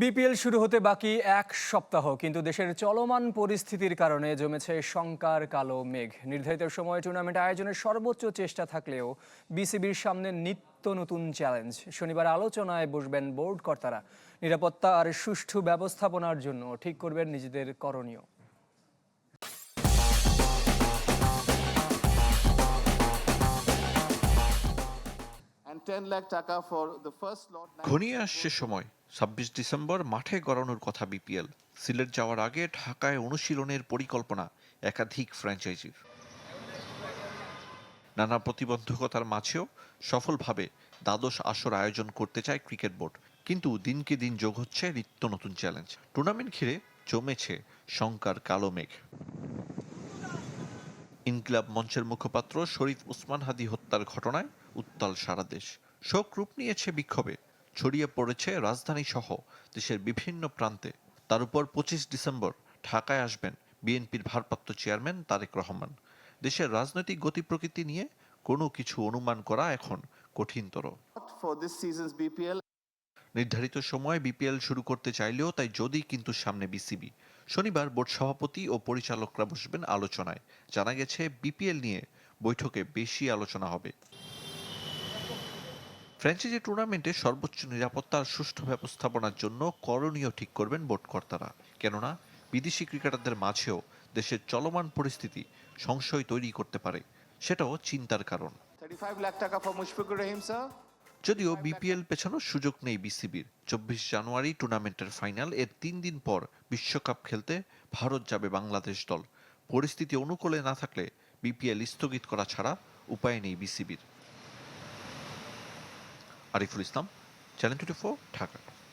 BPL শুরু হতে বাকি এক সপ্তাহ, কিন্তু দেশের চলমান পরিস্থিতির কারণে জমেছে শঙ্কার কালো মেঘ। নির্ধারিত সময়ে টুর্নামেন্ট আয়োজনের সর্বোচ্চ চেষ্টা থাকলেও বিসিবির সামনে নিত্য নতুন চ্যালেঞ্জ। শনিবার আলোচনায় বসবেন বোর্ড কর্তারা। নিরাপত্তা আর সুষ্ঠু ব্যবস্থাপনার জন্য ঠিক করবেন নিজেদের করণীয়। ঘনিয়ে আসছে সময়। ২৬ ডিসেম্বর মাঠে গড়ানোর কথা বিপিএল। সিলেট যাওয়ার আগে ঢাকায় অনুশীলনের পরিকল্পনা একাধিক ফ্র্যাঞ্চাইজির। নানা প্রতিবন্ধকতার মাঝেও সফলভাবে দ্বাদশ আসর আয়োজন করতে চায় ক্রিকেট বোর্ড। কিন্তু দিনকে দিন যোগ হচ্ছে নিত্য নতুন চ্যালেঞ্জ। টুর্নামেন্ট ঘিরে জমেছে শঙ্কার কালো মেঘ। ইনকিলাব মঞ্চের মুখপাত্র শরীফ ওসমান হাদি হত্যার ঘটনায় উত্তাল সারা দেশ। শোক রূপ নিয়েছে বিক্ষোভে, ছড়িয়ে পড়েছে রাজধানী সহ দেশের বিভিন্ন প্রান্তে। তার উপর ২৫ ডিসেম্বর ঢাকায় আসবেন বিএনপির ভারপ্রাপ্ত চেয়ারম্যান তারেক রহমান। দেশের রাজনৈতিক গতি প্রকৃতি নিয়ে কোনো কিছু অনুমান করা এখন কঠিনতর। নির্ধারিত সময়ে বিপিএল শুরু করতে চাইলেও তাই যদি কিন্তু সামনে বিসিবি। শনিবার বোর্ড সভাপতি ও পরিচালকরা বসবেন আলোচনায়। জানা গেছে বিপিএল নিয়ে বৈঠকে বেশি আলোচনা হবে। ফ্র্যাঞ্চাইজি টুর্নামেন্টে সর্বোচ্চ নিরাপত্তা আর সুষ্ঠু ব্যবস্থাপনার জন্য করণীয় ঠিক করবেন বোর্ড কর্তারা। কেননা বিদেশি ক্রিকেটারদের মাঝেও দেশের চলমান পরিস্থিতি সংশয় তৈরি করতে পারে, সেটাও চিন্তার কারণ। 35 লাখ টাকা ফর মুশফিকুর রহিম স্যার। যদিও বিপিএল পেছানোর সুযোগ নেই বিসিবির। ২৪ জানুয়ারি টুর্নামেন্টের ফাইনাল, এর ৩ দিন পর বিশ্বকাপ খেলতে ভারত যাবে বাংলাদেশ দল। পরিস্থিতি অনুকূলে না থাকলে বিপিএল স্থগিত করা ছাড়া উপায় নেই বিসিবির। আরিফুল ইসলাম, চ্যানেল 24, ঢাকা।